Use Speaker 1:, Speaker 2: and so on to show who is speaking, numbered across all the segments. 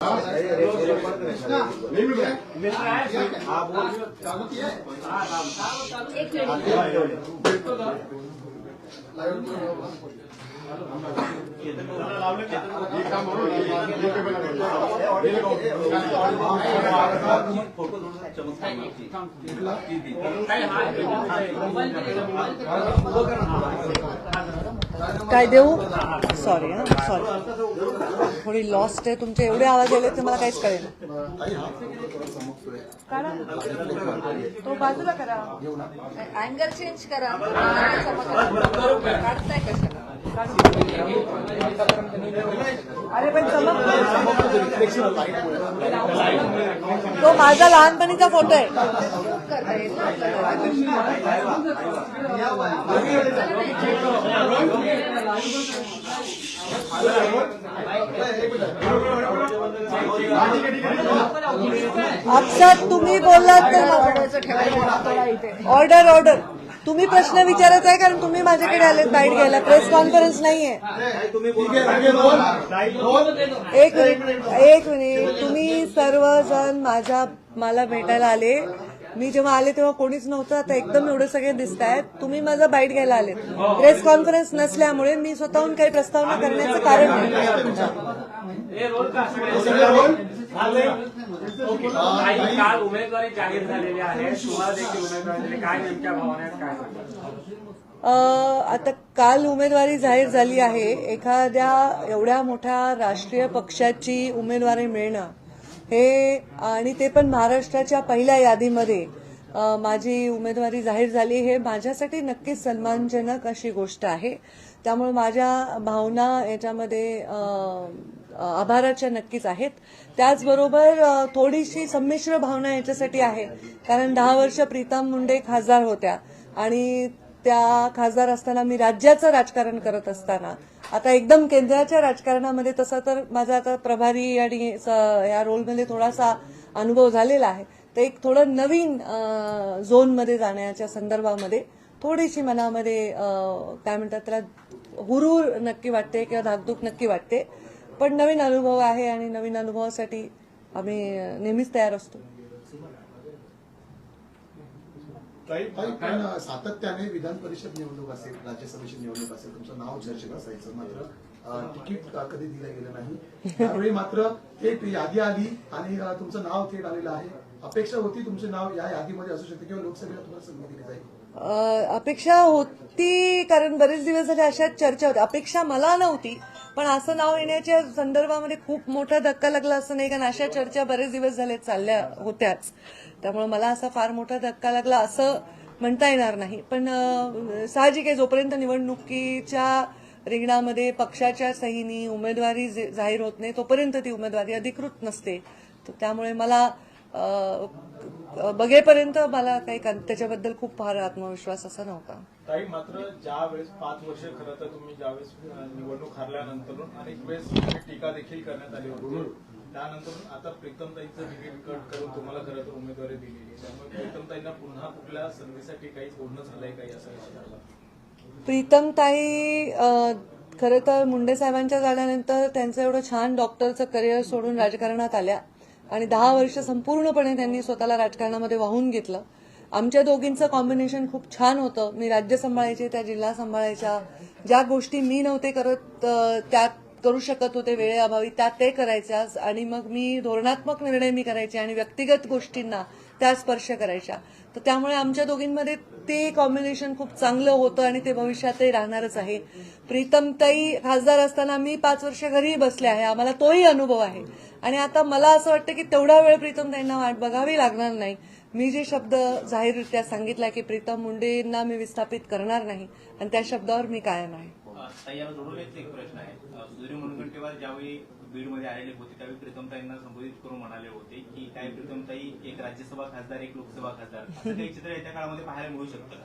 Speaker 1: काय देऊ? Sorry sorry, थोडी लॉस्ट आहे. तुमचे एवढे आवाज आले ते मला काहीच कळेल. तो बाजूला करा, अँगल चेंज करा. काढताय कशाला? अरे पण तो माझा लहानपणीचा फोटो आहे. आपसात तुम्ही बोललात तर ऑर्डर. तुम्ही प्रश्न विचारत आहे कारण तुम्ही माझ्याकडे आले बाईट घ्यायला. प्रेस कॉन्फरन्स नाहीये. एक मिनिट. तुम्ही सर्वजण मला भेटायला आले. मी जेव्हा आले तेव्हा कोणीच नव्हतं. आता एकदम एवढे सगळे दिसत आहेत. तुम्ही माझा बाईट घ्यायला आले. प्रेस कॉन्फरन्स नसल्यामुळे मी स्वतःहून काही प्रस्तावना करण्याचं कारण नाही.
Speaker 2: काल उमेदवारी जाहीर झालेली आहे. तुम्हाला देखील उमेदवारी काय नेमक्या भावना आहेत, काय?
Speaker 1: आता काल उमेदवारी जाहीर झाली आहे. एखाद्या एवढ्या मोठ्या राष्ट्रीय पक्षाची उमेदवारी मिळणं हे, आणि ते पण महाराष्ट्राच्या पहिल्या यादीमध्ये माझी उमेदवारी जाहीर झाली, हे माझ्यासाठी नक्कीच सन्मानजनक अशी गोष्ट आहे. त्यामुळे माझ्या भावना याच्यामध्ये आभाराच्या नक्कीच आहेत. त्याचबरोबर थोडीशी संमिश्र भावना याच्यासाठी आहे कारण 10 वर्ष प्रीतम मुंडे खासदार होत्या आणि त्या खासदार असताना मी राज्याचं राजकारण करत असताना आता एकदम केंद्राच्या राजकारणामध्ये, तसं तर माझा आता प्रभारी आणि या रोलमध्ये थोडासा अनुभव झालेला आहे, तर एक थोडं नवीन झोनमध्ये जाण्याच्या संदर्भामध्ये थोडीशी मनामध्ये काय म्हणतात त्याला हुरूर नक्की वाटते किंवा धाकधूक नक्की वाटते. पण नवीन अनुभव आहे आणि नवीन अनुभवासाठी आम्ही नेहमीच तयार असतो.
Speaker 3: पण सातत्याने विधान परिषद निवडणूक असेल, राज्यसभेची निवडणूक असेल, तुमचं नाव चर्चेत असायचं, मात्र तिकीट कधी दिलं गेलं नाही. त्यावेळी मात्र थेट यादी आली आणि तुमचं नाव थेट आलेलं आहे. अपेक्षा होती तुमचं नाव या यादीमध्ये असू शकते किंवा लोकसभेला तुम्हाला संधी दिली जाईल?
Speaker 1: अपेक्षा होती कारण बरेच दिवस झाले अशाच चर्चा होत्या. अपेक्षा मला नव्हती, पण असं नाव येण्याच्या संदर्भामध्ये खूप मोठा धक्का लागला असं नाही, कारण अशा चर्चा बरेच दिवस झाले चालल्या होत्याच. त्यामुळे मला असा फार मोठा धक्का लागला असं म्हणता येणार नाही. पण साहजिक आहे, जोपर्यंत निवडणुकीच्या रिंगणामध्ये पक्षाच्या सहीनी उमेदवारी जाहीर होत नाही तोपर्यंत ती उमेदवारी अधिकृत नसते. त्यामुळे मला बघेपर्यंत मला काही त्याच्याबद्दल खूप फार आत्मविश्वास असा नव्हता.
Speaker 4: ताई, मात्र ज्या वेळेस 5 वर्ष खरं तर तुम्ही ज्यावेळेस निवडणूक हरल्यानंतर अनेक वेळेस टीका देखील करण्यात आली होती. त्यानंतर आता प्रीतमताईंचं तिकीट कट करून तुम्हाला खरं तर उमेदवारी दिलेली, त्यामुळे प्रीतमताईंना पुन्हा कुठल्या संधीसाठी काही बोलणं झालंय काही असं विचारलं?
Speaker 1: प्रीतमताई खरं तर मुंडे साहेबांच्या झाल्यानंतर त्यांचं एवढं छान डॉक्टरचं करिअर सोडून राजकारणात आल्या आणि 10 वर्ष संपूर्णपणे त्यांनी स्वतःला राजकारणामध्ये वाहून घेतलं. आमच्या दोघींचं कॉम्बिनेशन खूप छान होतं. मी राज्य सांभाळायचे, त्या जिल्हा सांभाळायच्या. ज्या गोष्टी मी नव्हते करत त्यात करू शकत होते वेळेअभावी, त्या ते करायच्या, आणि मग मी धोरणात्मक निर्णय मी करायचे आणि व्यक्तिगत गोष्टींना त्या स्पर्श करायच्या. तर त्यामुळे आमच्या दोघींमध्ये ते कॉम्बिनेशन खूप चांगलं होतं आणि ते भविष्यातही राहणारच आहे. प्रीतमताई खासदार असताना मी 5 वर्ष घरी बसले आहे, आम्हाला तोही अनुभव आहे. आणि आता मला असं वाटतं की तेवढा वेळ प्रीतमताईंना वाट बघावी लागणार नाही. मी जे शब्द जाहीररित्या सांगितला की प्रीतम मुंडेंना मी विस्थापित करणार नाही, आणि त्या शब्दावर मी कायम आहे.
Speaker 5: याला जोडून एक प्रश्न आहे. सुधीर मुनगंटीवार ज्यावेळी बीडमध्ये आलेले होते त्यावेळी प्रीतमताईंना संबोधित करून म्हणाले होते की काय प्रीतमताई एक राज्यसभा खासदार, एक लोकसभा खासदार, असं काही चित्र येत्या काळामध्ये पाहायला मिळू शकतं?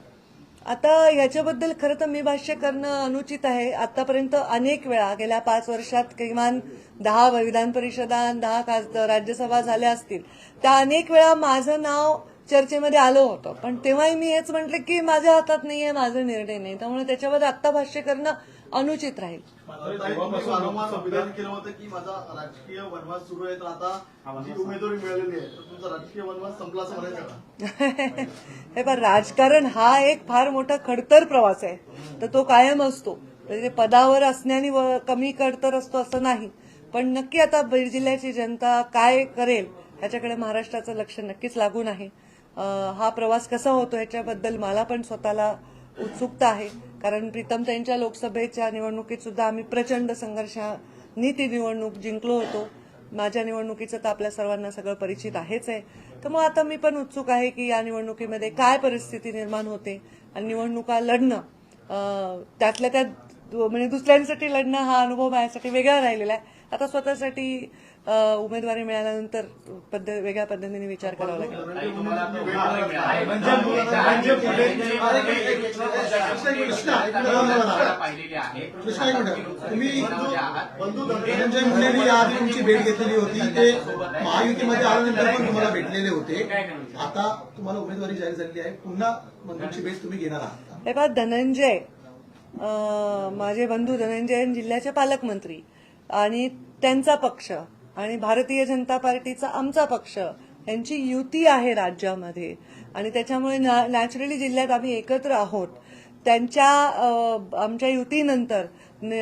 Speaker 1: आता याच्याबद्दल खरं तर मी भाष्य करणं अनुचित आहे. आतापर्यंत अनेक वेळा गेल्या 5 वर्षात किमान 10 विधान परिषदा, 10 राज्यसभा झाल्या असतील. त्या अनेक वेळा माझं नाव चर्चेमध्ये आलं होतं, पण तेव्हाही मी हेच म्हटलं की माझ्या हातात नाहीये, माझा निर्णय नाही. त्यामुळे त्याच्यावर आत्ता भाष्य करणं अनुचित राहील.
Speaker 4: मात्र
Speaker 6: ताई, तुम्ही
Speaker 4: जेव्हापासून
Speaker 6: वारंवार
Speaker 4: लोकसभेत
Speaker 6: विधान केलं होतं की माझा राजकीय वनवास सुरू आहे, तर आता जी उमेदवारी मिळालेली आहे तर तुमचा राजकीय वनवास संपला असं म्हणायचं का?
Speaker 1: हे पण राजकारण हा एक फार मोठा खडतर प्रवास आहे, तर तो कायम असतो. म्हणजे पदावर असण्याने कमी खडतर असतो असं नाही. पण नक्की आता बीड जिल्ह्याची जनता काय करेल ह्याच्याकडे महाराष्ट्राचं लक्ष नक्कीच लागून आहे. हा प्रवास कसा होतो ह्याच्याबद्दल मला पण स्वतःला उत्सुकता आहे. कारण प्रीतमताईंच्या लोकसभेच्या निवडणुकीत सुद्धा आम्ही प्रचंड संघर्षाने ती निवडणूक जिंकलो होतो. माझ्या निवडणुकीचं तर आपल्या सर्वांना सगळं परिचित आहेच आहे. तर मग आता मी पण उत्सुक आहे की या निवडणुकीमध्ये काय परिस्थिती निर्माण होते आणि निवडणुका लढणं त्यातल्या त्यात म्हणजे दुसऱ्यांसाठी लढणं हा अनुभव माझ्यासाठी वेगळा राहिलेला आहे. आता स्वतःसाठी उमेदवारी मिळाल्यानंतर वेगळ्या पद्धतीने विचार करावा लागेल.
Speaker 5: ताई, तुम्हाला आता उमेदवारी मिळाली. पाहिलेली आहे.
Speaker 3: कृष्णा, एक मिनिट. तुम्ही
Speaker 6: बंधू
Speaker 3: धनंजय मुंडेंनी याआधी तुमची भेट घेतलेली होती, ते महायुतीमध्ये आल्यानंतर पण तुम्हाला भेटलेले होते. आता तुम्हाला उमेदवारी जाहीर झालेली आहे, पुन्हा बंधूंची भेट तुम्ही घेणार आहात.
Speaker 1: हे पहा, धनंजय माझे बंधू धनंजय जिल्ह्याचे पालकमंत्री आणि त्यांचा पक्ष आणि भारतीय जनता पार्टीचा आमचा पक्ष यांची युती आहे राज्यामध्ये आणि त्याच्यामुळे नॅचरली जिल्ह्यात आम्ही एकत्र आहोत. त्यांच्या आमच्या युतीनंतर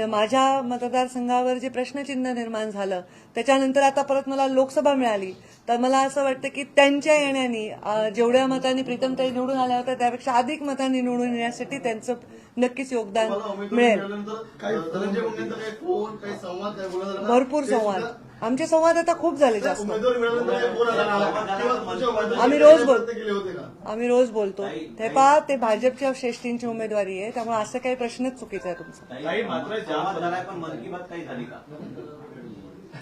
Speaker 1: माझ्या मतदारसंघावर जे प्रश्नचिन्ह निर्माण झालं त्याच्यानंतर आता परत मला लोकसभा मिळाली, तर मला असं वाटतं की त्यांच्या येण्याने जेवढ्या मतांनी प्रीतमताई निवडून आल्या होत्या त्यापेक्षा अधिक मतांनी निवडून येण्यासाठी त्यांचं नक्कीच योगदान
Speaker 6: तुम्हाला उमेदवारी
Speaker 1: मिळेल.
Speaker 6: मिळाल्यानंतर धनंजय मुंडेंचा काही फोन, काही संवाद, काही बोलणं झालं?
Speaker 1: भरपूर संवाद. आमचे संवाद आता खूप झाले जास्त.
Speaker 6: उमेदवारी मिळाल्यानंतर काही फोन आला का? किंवा तुमच्या उमेदवारी
Speaker 1: आम्ही रोज बोल-
Speaker 6: प्रयत्न केले होते का?
Speaker 1: आम्ही रोज बोलतो. ते पहा, ते भाजपच्या श्रेष्ठींची उमेदवारी आहे, त्यामुळे असं काही प्रश्नच चुकीचा आहे तुमचा.
Speaker 4: ताई, मात्र ज्या
Speaker 5: पण मन की बात काही झाली का?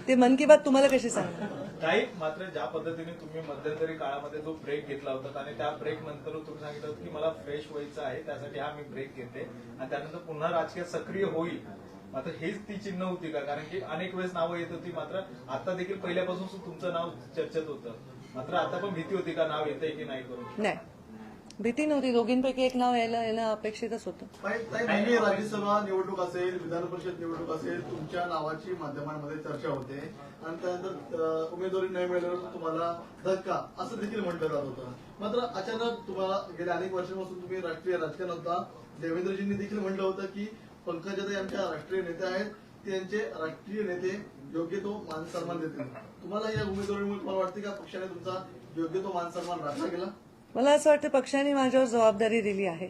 Speaker 1: ते मन की बात तुम्हाला कशी सांगणार?
Speaker 4: काही मात्र ज्या पद्धतीने तुम्ही मध्यंतरी काळामध्ये जो ब्रेक घेतला होता आणि त्या ब्रेक नंतर तुम्ही सांगितलं होतं की मला फ्रेश व्हायचं आहे, त्यासाठी हा मी ब्रेक घेते आणि त्यानंतर पुन्हा राजकीय सक्रिय होईल. मात्र हेच ती चिन्ह होती का? कारण की अनेक वेळेस नावं येत होती, मात्र आता देखील पहिल्यापासून तुमचं नाव चर्चेत होतं. मात्र आता पण भीती होती का नाव येतंय की नाही करून?
Speaker 1: नाही, भीती नव्हती. दोघींपैकी एक नाव यायला येणं अपेक्षितच होतं.
Speaker 6: ताई, नेहमी राज्यसभा निवडणूक असेल, विधान परिषद निवडणूक असेल, तुमच्या नावाची माध्यमांमध्ये चर्चा होते आणि त्यानंतर उमेदवारी नाही मिळाल्यावर तुम्हाला धक्का असं देखील म्हटलं जात होतं. मात्र अचानक तुम्हाला गेल्या अनेक वर्षांपासून तुम्ही राष्ट्रीय राजकारणात होता. देवेंद्रजींनी देखील म्हटलं होतं की पंकजाताई आमच्या राष्ट्रीय नेते आहेत, त्यांचे राष्ट्रीय नेते योग्य तो मान सन्मान देतील. तुम्हाला या उमेदवारीमुळे तुम्हाला वाटते का पक्षाने तुमचा योग्य तो मान सन्मान राखला गेला?
Speaker 1: मला असं वाटतं पक्षाने माझ्यावर जबाबदारी दिली आहे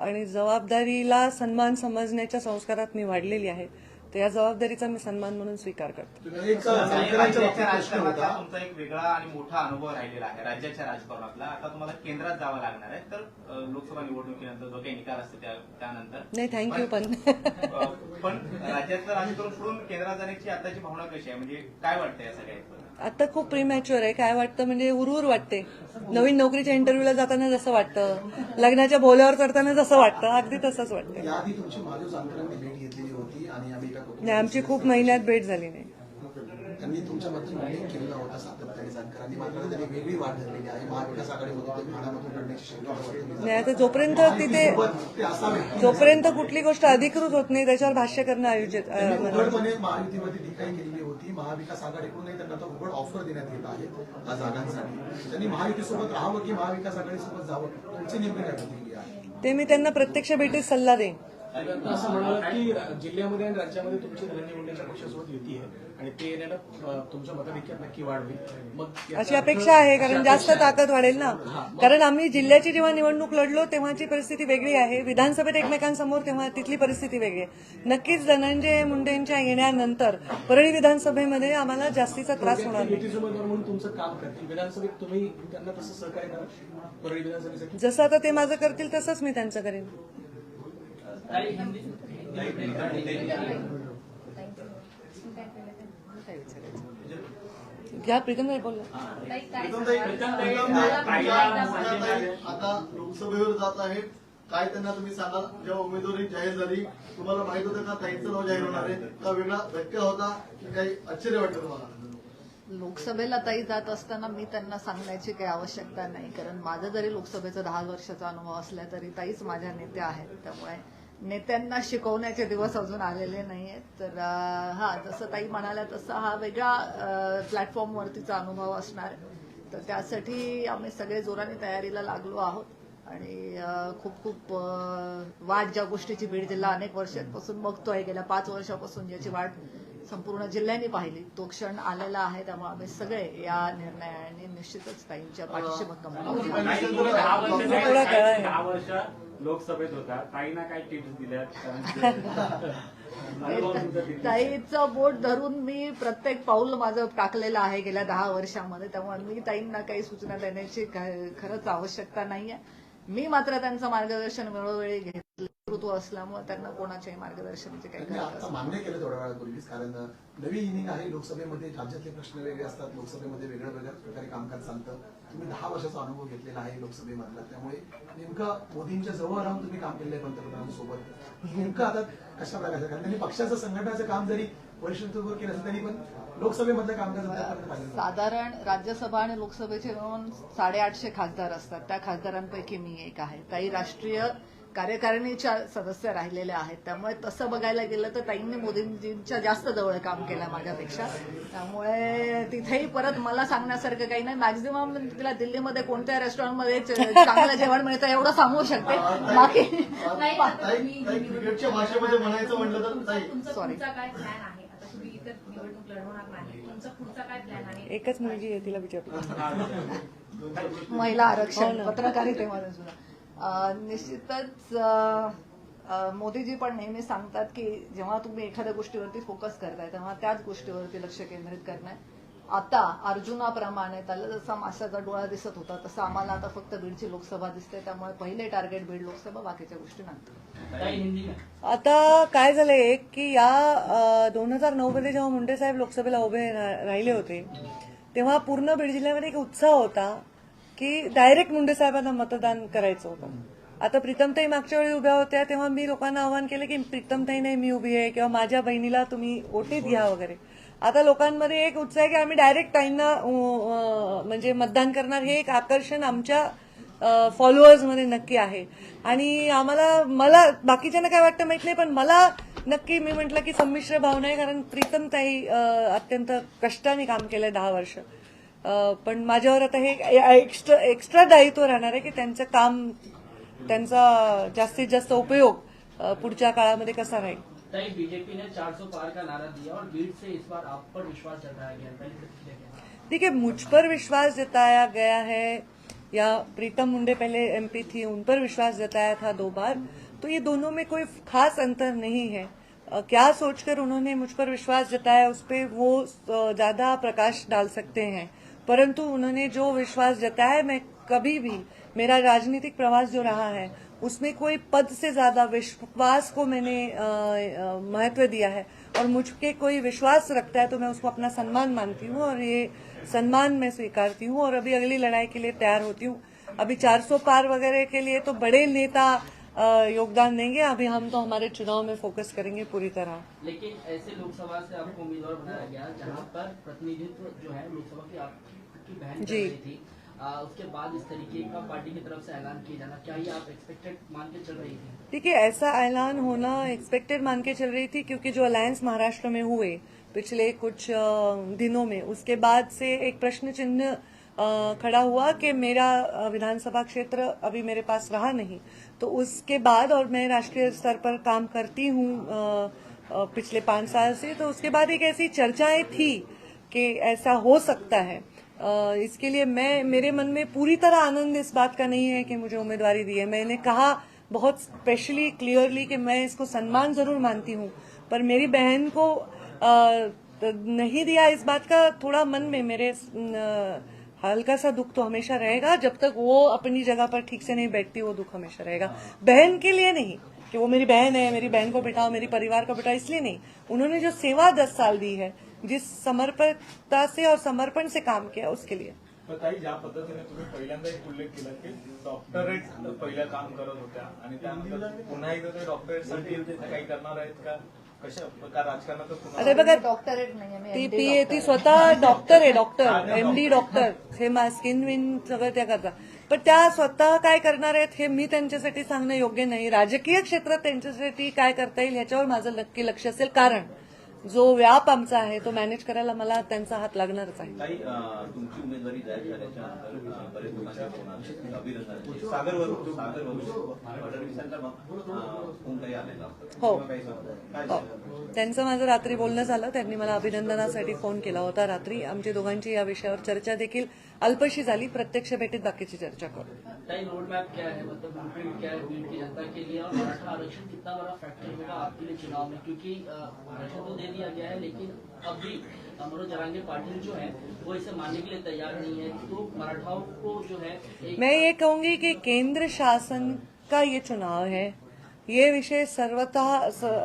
Speaker 1: आणि जबाबदारीला सन्मान समजण्याच्या संस्कारात मी वाढलेली आहे. तर या जबाबदारीचा मी सन्मान म्हणून स्वीकार करते.
Speaker 3: एक जानकरांच्या बाबतीत
Speaker 5: राज्याच्या
Speaker 3: प्रश्न होता.
Speaker 5: राजकारणातला तुमचा एक वेगळा आणि मोठा अनुभव राहिलेला आहे राज्याच्या राजकारणातला. आता तुम्हाला केंद्रात जावं लागणार आहे, तर लोकसभा निवडणुकीनंतर जो काही निकाल असतो त्यानंतर
Speaker 1: नाही, थँक्यू.
Speaker 5: पण राज्यातलं राजकारण सोडून केंद्रात जाण्याची आताची भावना कशी आहे? म्हणजे काय वाटतं या सगळ्यात?
Speaker 1: आता खूप प्रीमॅच्युअर आहे. काय वाटतं म्हणजे हुरहुर वाटते. नवीन नोकरीच्या इंटरव्ह्यूला जाताना जसं वाटतं, लग्नाच्या बोल्यावर चढताना जसं वाटतं, अगदी तसंच वाटतं.
Speaker 3: याआधी तुमची महादेव जानकरांनी भेट घेतलेली होती आणि आम्ही एका
Speaker 1: नाही, आमची खूप महिन्यात भेट झाली नाही.
Speaker 3: त्यांनी तुमच्याबद्दल उल्लेख केलेला होता सातत्याने जानकरांनी, मात्र त्यांनी वेगळी वाट धरलेली आहे. महाविकास आघाडीमध्ये ते ठाण्यामधून लढण्याची शक्यता वर्तवली जाते.
Speaker 1: नाही, आता जोपर्यंत तिथे
Speaker 3: ते असावे.
Speaker 1: जोपर्यंत कुठली गोष्ट अधिकृत होत नाही त्याच्यावर भाष्य करणं आयोजित
Speaker 3: त्यांनी उघडपणे महायुतीमध्ये टीकाही केलेली होती. महाविकास आघाडीकडूनही त्यांना आता उघड ऑफर देण्यात येत आहे जागांसाठी. त्यांनी महायुतीसोबत राहावं की महाविकास आघाडीसोबत जावं, तुमची नेमकी काय प्रतिक्रिया आहे?
Speaker 1: ते मी त्यांना प्रत्यक्ष भेटीत सल्ला देईन.
Speaker 7: असं म्हणाला की जिल्ह्यामध्ये आणि राज्यामध्ये तुमची धनंजय मुंडेंच्या पक्षासोबत युती आहे आणि ते येण्याला तुमच्या मताधिक्यात नक्की वाढ होईल. मग याचा
Speaker 1: अशी
Speaker 7: अर्थ-
Speaker 1: अपेक्षा आहे, कारण
Speaker 7: अशी
Speaker 1: जास्त
Speaker 7: अपेक्षा आहे.
Speaker 1: ताकद वाढेल ना. कारण आम्ही जिल्ह्याची जेव्हा निवडणूक लढलो तेव्हाची परिस्थिती वेगळी आहे. विधानसभेत एकमेकांसमोर तेव्हा तिथली परिस्थिती वेगळी आहे. नक्कीच धनंजय मुंडेंच्या येण्यानंतर परळी विधानसभेमध्ये आम्हाला जास्तीचा त्रास होणार नाही.
Speaker 7: युतीचे उमेदवार म्हणून तुमचं काम करतील विधानसभेत, तुम्ही त्यांना तसं सहकार्य करा परळी विधानसभेसाठी.
Speaker 1: जसं आता ते माझं करतील तसंच मी त्यांचं करेन. घ्या, प्रीतम नाही बोलला.
Speaker 6: आता लोकसभेवर जात आहेत, काय त्यांना तुम्ही सांगाल? जेव्हा उमेदवारी जाहीर झाली तुम्हाला माहित होतं का ताईंचं नाव जाहीर होणार आहे? का वेगळा धक्का होता की काही आश्चर्य वाटलं तुम्हाला?
Speaker 8: लोकसभेला ताई जात असताना मी त्यांना सांगण्याची काही आवश्यकता नाही, कारण माझा जरी लोकसभेचा 10 वर्षाचा अनुभव असला तरी ताईच माझ्या नेत्या आहेत. त्यामुळे नेत्यांना शिकवण्याचे दिवस अजून आलेले नाहीयेत. तर हा, जसं ताई म्हणाल्या तसं हा वेगळा प्लॅटफॉर्मवरतीचा अनुभव असणार आहे. तर त्यासाठी आम्ही सगळे जोराने तयारीला लागलो आहोत आणि खूप खूप वाट, ज्या गोष्टीची बीड जिल्हा अनेक वर्षांपासून बघतोय, गेल्या 5 वर्षापासून ज्याची वाट संपूर्ण जिल्ह्याने पाहिली, तो क्षण आलेला आहे. त्यामुळे आम्ही सगळे या निर्णयाने निश्चितच ताईंच्या पाठीशी भक्कम आहोत.
Speaker 2: ताई, तुम्ही 10 वर्ष
Speaker 1: थोडा कळा आहे.
Speaker 2: 10 वर्ष लोकसभेत होता, ताईंना काय टिप्स दिल्यात?
Speaker 8: ताईचं बोट धरून मी प्रत्येक पाऊल माझं टाकलेलं आहे गेल्या 10 वर्षामध्ये. त्यामुळे मी ताईंना काही सूचना देण्याची खरंच आवश्यकता नाहीये. मी मात्र त्यांचं मार्गदर्शन वेळोवेळी घेतलं. नेतृत्व असल्यामुळे त्यांना कोणाच्याही मार्गदर्शनाची काही
Speaker 3: त्यांनी
Speaker 8: गरज
Speaker 3: आता मान्य केलं थोड्या वेळापूर्वीच, कारण नवी इनिंग आहे लोकसभेमध्ये. राज्यातले प्रश्न वेगळे असतात, लोकसभेमध्ये वेगळ्या वेगळ्या प्रकारे कामकाज चालतं. तुम्ही 10 वर्षाचा अनुभव घेतलेला आहे लोकसभेमधला, त्यामुळे नेमकं मोदींच्या जवळ राहून तुम्ही काम केलंय पंतप्रधानांसोबत. नेमकं आता कशा प्रकारचं, कारण त्यांनी पक्षाचं संघटनाचं काम जरी वरिष्ठत्वावर केलं असं त्यांनी पण लोकसभेमधलं कामकाज आतापर्यंत पाहिलं.
Speaker 8: साधारण राज्यसभा आणि लोकसभेचे मिळून 850 खासदार असतात. त्या खासदारांपैकी मी एक आहे. ताई राष्ट्रीय कार्यकारिणीच्या सदस्य राहिलेल्या आहेत. त्यामुळे तसं बघायला गेलं तर ताईंनी मोदींजींच्या जास्त जवळ काम केलं माझ्यापेक्षा. त्यामुळे तिथेही परत मला सांगण्यासारखं काही नाही. मॅक्झिमम तिला दिल्लीमध्ये कोणत्या रेस्टॉरंटमध्ये चांगलं जेवण मिळतं एवढं सांगू शकते. बाकी
Speaker 6: क्रिकेटच्या भाषेमध्ये म्हणायचं म्हटलं तर ताई,
Speaker 8: Sorry.
Speaker 9: तुमचा काय प्लॅन आहे? आता तुम्ही इतर निवडणूक लढवणार नाही, तुमचा पुढचा काय प्लॅन आहे?
Speaker 1: एकच मुलगी आहे, तिला विचारतो.
Speaker 8: महिला आरक्षण,
Speaker 1: हो ना.
Speaker 8: पत्रकारितेमध्ये सुद्धा निश्चितच मोदीजी पण नेहमी सांगतात की जेव्हा तुम्ही एखाद्या गोष्टीवरती फोकस करताय तेव्हा त्याच गोष्टीवरती लक्ष केंद्रित करणं. आता अर्जुनाप्रमाणे त्याला जसा माशाचा डोळा दिसत होता तसं आम्हाला आता फक्त बीडची लोकसभा दिसते. त्यामुळे पहिले टार्गेट बीड लोकसभा, बाकीच्या गोष्टी नंतर.
Speaker 1: आता काय झालंय की या 2009 मध्ये जेव्हा मुंडे साहेब लोकसभेला उभे राहिले होते तेव्हा पूर्ण बीड जिल्ह्यामध्ये एक उत्साह होता की डायरेक्ट मुंडे साहेबांना मतदान करायचं होतं. आता प्रीतमताई मागच्या वेळी उभ्या होत्या तेव्हा मी लोकांना आवाहन केलं की प्रीतमताई नाही, मी उभी आहे, किंवा माझ्या बहिणीला तुम्ही ओटीत घ्या वगैरे. आता लोकांमध्ये एक उत्साह आहे की आम्ही डायरेक्ट ताईंना म्हणजे मतदान करणार. हे एक आकर्षण आमच्या फॉलोअर्समध्ये नक्की आहे. आणि मला बाकीच्यांना काय वाटतं माहित नाही, पण मला नक्की, मी म्हटलं की संमिश्र भावना आहे. कारण प्रीतमताई अत्यंत कष्टाने काम केलंय 10 वर्ष. पण माझ्यावर आता हे एक्स्ट्रा दायित्व राहणार आहे की त्यांचं काम, त्यांचा जास्तीत जास्त उपयोग पुढच्या काळामध्ये कसा राहील.
Speaker 10: बीजेपी ने 400 पार का नारा दिया और बीड से इस बार आप पर विश्वास जताया गया.
Speaker 1: देखिए, मुझ पर विश्वास जताया गया है या प्रीतम मुंडे पहले एमपी थी, उन पर विश्वास जताया था 2 बार. तो ये दोनों में कोई खास अंतर नहीं है. क्या सोचकर उन्होंने मुझ पर विश्वास जताया उस पर वो ज्यादा प्रकाश डाल सकते हैं. परंतु उन्होंने जो विश्वास जताया, मैं कभी भी, मेरा राजनीतिक प्रवास जो रहा है उसमें कोई पद से ज्यादा विश्वास को मैंने महत्व दिया है. और मुझ पे कोई विश्वास रखता है तो मैं उसको अपना सम्मान मानती हूँ और ये सम्मान मैं स्वीकारती हूँ. और अभी अगली लड़ाई के लिए तैयार होती हूँ. अभी 400 पार वगैरह के लिए तो बड़े नेता योगदान देंगे. अभी हम तो हमारे चुनाव में फोकस करेंगे पूरी तरह.
Speaker 10: लेकिन ऐसे लोकसभा से आपको उम्मीदवार बनाया गया जहां पर प्रतिनिधित्व जो है लोकसभा की आपकी बहन कर रही थी, उसके बाद इस तरीके का पार्टी की तरफ से ऐलान किया जाना, क्या ये आप एक्सपेक्टेड मान के चल रही थी?
Speaker 1: देखिए, ऐसा ऐलान होना एक्सपेक्टेड मान के चल रही थी क्योंकि जो अलायंस महाराष्ट्र में हुए पिछले कुछ दिनों में, उसके बाद से एक प्रश्न चिन्ह खड़ा हुआ कि मेरा विधानसभा क्षेत्र अभी मेरे पास रहा नहीं. तो उसके बाद, और मैं राष्ट्रीय स्तर पर काम करती हूँ पिछले 5 साल से, तो उसके बाद एक ऐसी चर्चाएं थी कि ऐसा हो सकता है. इसके लिए मेरे मन में पूरी तरह आनंद इस बात का नहीं है कि मुझे उम्मीदवारी दी है. मैंने कहा बहुत स्पेशली क्लियरली कि मैं इसको सम्मान जरूर मानती हूँ, पर मेरी बहन को नहीं दिया, इस बात का थोड़ा मन में मेरे हल्का सा दुख तो हमेशा रहेगा. जब तक वो अपनी जगह पर ठीक से नहीं बैठती, वो दुख हमेशा रहेगा. बहन के लिए नहीं कि वो मेरी बहन है, मेरी बहन को बिठाओ, मेरी परिवार को बिठाओ, इसलिए नहीं. उन्होंने जो सेवा 10 साल दी है, जिस समर्पणता से और समर्पण से काम किया, उसके लिए.
Speaker 4: तर ताई, ज्या पद्धतीने तुम्ही पहिल्यांदा एक उल्लेख केला की डॉक्टरेट पहिलं काम करत होत्या आणि त्यानंतर पुन्हा एकदा ते डॉक्टरेटसाठी काही करणार आहेत का? कशा प्रकार राजकारणात पुन्हा?
Speaker 1: अरे बघा,
Speaker 8: डॉक्टरेट नाही,
Speaker 1: ती स्वतः डॉक्टर आहे, डॉक्टर, MD डॉक्टर. हे स्किन विन सगळं त्या करतात. पण त्या स्वतः काय करणार आहेत हे मी त्यांच्यासाठी सांगणं योग्य नाही. राजकीय क्षेत्रात त्यांच्यासाठी काय करता येईल ह्याच्यावर माझं नक्की लक्ष असेल, कारण जो व्याप आमचा आहे तो मॅनेज करायला मला त्यांचा हात लागणारच आहे.
Speaker 11: काही तुमची उमेदवारी जाहीर झाल्याच्या नंतर बरेच लोकांचे फोन आले अभिनंदन सागरवरून फडणवीसांचा फोन काही आलेला
Speaker 1: हो
Speaker 11: काय
Speaker 1: हो, त्यांचं माझं रात्री बोलणं झालं. त्यांनी मला अभिनंदनासाठी फोन केला होता रात्री. आमची दोघांची या विषयावर चर्चा देखील अल्पशी झाली. प्रत्यक्ष भेटीत बाकीची चर्चा करू.
Speaker 10: रोड मैप क्या है, मतलब ब्लूप्रिंट क्या है बीड की जनता के लिए, और मराठा आरक्षण कितना बड़ा फैक्टर होगा आपके लिए चुनाव में, क्योंकि आरक्षण तो दे दिया गया है लेकिन अब भी मनोज जरांगे पाटिल जो है वो इसे मानने के लिए तैयार नहीं है, तो मराठाओं को जो है
Speaker 1: मैं ये कहूंगी कि केंद्र शासन का ये चुनाव है, ये विषय सर्वतः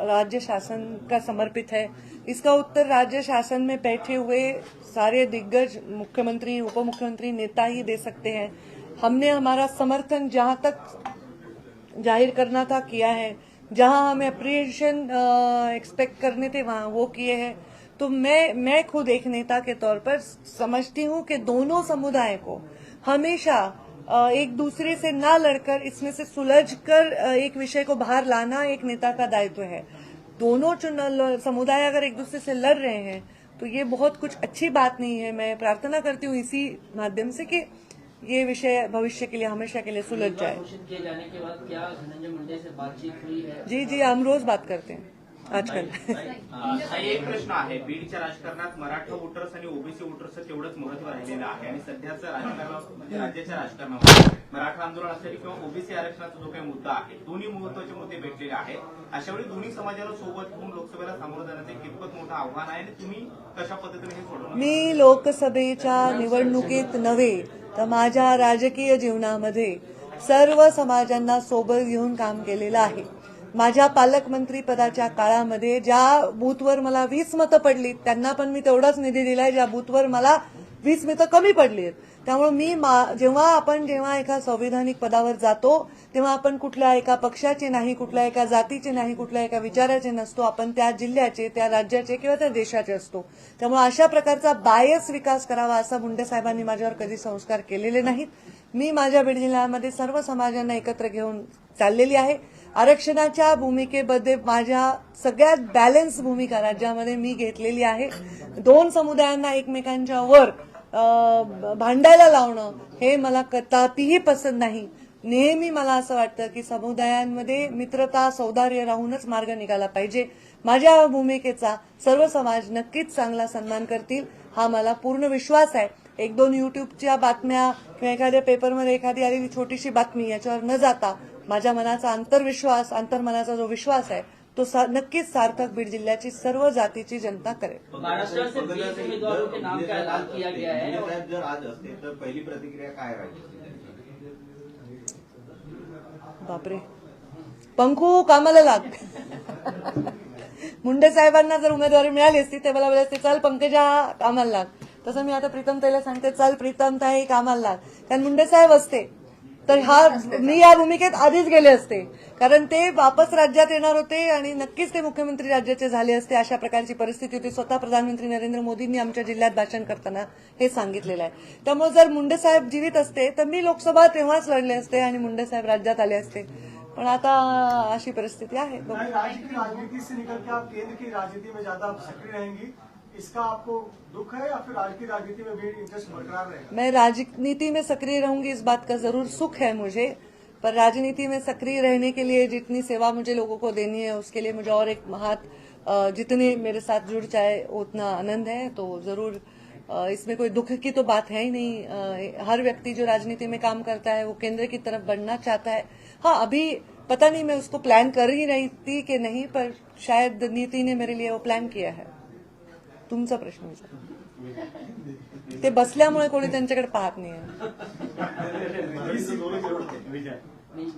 Speaker 1: राज्य शासन का समर्पित है. इसका उत्तर राज्य शासन में बैठे हुए सारे दिग्गज मुख्यमंत्री, उप मुख्यमंत्री, नेता ही दे सकते हैं. हमने हमारा समर्थन जहां तक जाहिर करना था किया है, जहां हमें अप्रिशिएशन एक्सपेक्ट करने थे वहां वो किए हैं. तो मैं खुद एक नेता के तौर पर समझती हूं कि दोनों समुदाय को हमेशा एक दूसरे से ना लड़कर इसमें से सुलझकर एक विषय को बाहर लाना एक नेता का दायित्व है. दोनों समुदाय अगर एक दूसरे से लड़ रहे हैं तो ये बहुत कुछ अच्छी बात नहीं है. मैं प्रार्थना करती हूँ इसी माध्यम से कि ये विषय भविष्य के लिए हमेशा के लिए सुलझ जाए.
Speaker 10: घोषित किए जाने के बाद क्या धनंजय मुंडे से बातचीत हुई है?
Speaker 1: जी हम रोज बात करते हैं आजकाल.
Speaker 5: एक प्रश्न आहे. बीडच्या राजकारणात मराठा वोटर्स आणि ओबीसी वोटर्सचं तेवढंच महत्व राहिलेलं आहे आणि सध्याचं राजकारण म्हणजे राज्याच्या राजकारणामध्ये मराठा आंदोलन असेल किंवा ओबीसी आरक्षणाचा जो काही मुद्दा आहे, दोन्ही महत्वाचे मुद्दे भेटलेले आहेत. अशा वेळी दोन्ही समाजाला सोबत घेऊन लोकसभेला सामोरं जाण्याचं एक कितपत मोठं आव्हान आहे आणि तुम्ही कशा पद्धतीने हे सोडवणार?
Speaker 1: मी लोकसभेच्या निवडणुकीत नव्हे तर माझ्या राजकीय जीवनामध्ये सर्व समाजांना सोबत घेऊन काम केलेलं आहे. माझ्या पालकमंत्री पदाच्या काळामध्ये ज्या बूथवर मला 20 मतं पडली त्यांना पण मी तेवढाच निधी दिलाय ज्या बूथवर मला 20 मतं कमी पडली आहेत. त्यामुळे मी जेव्हा एका संविधानिक पदावर जातो तेव्हा आपण कुठल्या एका पक्षाचे नाही, कुठल्या एका जातीचे नाही, कुठल्या एका विचाराचे नसतो. आपण त्या जिल्ह्याचे, त्या राज्याचे किंवा त्या देशाचे असतो. त्यामुळे अशा प्रकारचा बायस विकास करावा असा मुंडे साहेबांनी माझ्यावर कधी संस्कार केलेले नाहीत. मी माझ्या बीड जिल्ह्यामध्ये सर्व समाजांना एकत्र घेऊन चाललेली आहे. आरक्षणाच्या भूमिकेमध्ये माझ्या सगळ्यात बॅलन्स भूमिका राज्यामध्ये मी घेतलेली आहे. दोन समुदायांना एकमेकांच्या वर भांडायला लावणं हे मला कदापिही पसंत नाही. नेहमी मला असं वाटतं की समुदायांमध्ये मित्रता, सौहार्द राहूनच मार्ग निघाला पाहिजे. माझ्या भूमिकेचा सर्व समाज नक्कीच चांगला सन्मान करतील हा मला पूर्ण विश्वास आहे. 1-2 युट्यूबच्या बातम्या किंवा एखाद्या पेपरमध्ये एखादी आलेली छोटीशी बातमी याच्यावर न जाता माझ्या मनाचा अंतर्मनाचा जो विश्वास आहे तो नक्कीच सार्थक बीड जिल्ह्याची सर्व जातीची जनता करेल.
Speaker 10: महाराष्ट्र से 20 उम्मीदवारों के नाम का ऐलान किया गया है.
Speaker 11: साहेब जर आज असते तर पहिली प्रतिक्रिया काय राहील?
Speaker 1: बापरे, पंखू कामाला लाग. मुंडे साहेबांना जर उमेदवारी मिळाली असती ते मला बोलायचे चल पंकजा कामाला लाग. तसं मी आता प्रीतमताईला सांगते चल प्रीतमताई कामाला लाग. कारण मुंडे साहेब असते तर मी या भूमिकेत आधीच गेले असते, कारण ते वापस राज्यात येणार होते आणि नक्कीच ते मुख्यमंत्री राज्याचे झाले असते. अशा प्रकारची परिस्थिती होती. स्वतः प्रधानमंत्री नरेंद्र मोदींनी आमच्या जिल्ह्यात भाषण करताना हे सांगितलेलं आहे. त्यामुळे जर मुंडे साहेब जीवित असते तर मी लोकसभा तेव्हाच लढले असते आणि मुंडे साहेब राज्यात आले असते. पण आता अशी परिस्थिती आहे.
Speaker 12: राज्य की राजनीति से निकल के आप केंद्र की राजनीति में ज्यादा सक्रिय रहेंगी, इसका आपको दुख है या फिर राज्य की राजनीति में भी इंटरेस्ट बरकरार रहेगा?
Speaker 1: मैं राजनीति में सक्रिय रहूंगी, इस बात का जरूर सुख है मुझे. पर राजनीति में सक्रिय रहने के लिए जितनी सेवा मुझे लोगों को देनी है उसके लिए मुझे और एक हाथ जितने मेरे साथ जुड़ जाए उतना आनंद है. तो जरूर इसमें कोई दुख की तो बात है ही नहीं. हर व्यक्ति जो राजनीति में काम करता है वो केंद्र की तरफ बढ़ना चाहता है. हाँ, अभी पता नहीं मैं उसको प्लान कर ही रही थी कि नहीं, पर शायद नीति ने मेरे लिए वो प्लान किया है. तुमचा प्रश्न विचार. ते बसल्यामुळे कोणी त्यांच्याकडे पाहत नाही.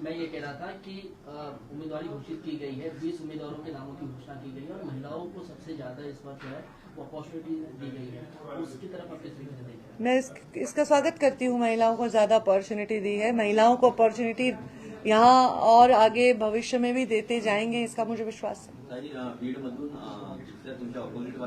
Speaker 10: मैं ये कह रहा था कि उम्मीदवारी घोषित की गई है, 20 उम्मीदवारों के नामों की घोषणा की गई है और महिलाओं को सबसे ज्यादा इस बार जो है वो अपॉर्चुनिटी दी गई है, उसकी तरफ आप किस तरीके से देखें?
Speaker 1: मैं इसका स्वागत करती हूँ. महिलाओं को ज्यादा अपॉर्चुनिटी दी है. महिलाओं को अपॉर्चुनिटी यहाँ और आगे भविष्य में भी देते जाएंगे, इसका मुझे विश्वास है.
Speaker 11: बीड मधून तुमच्या अपोजिट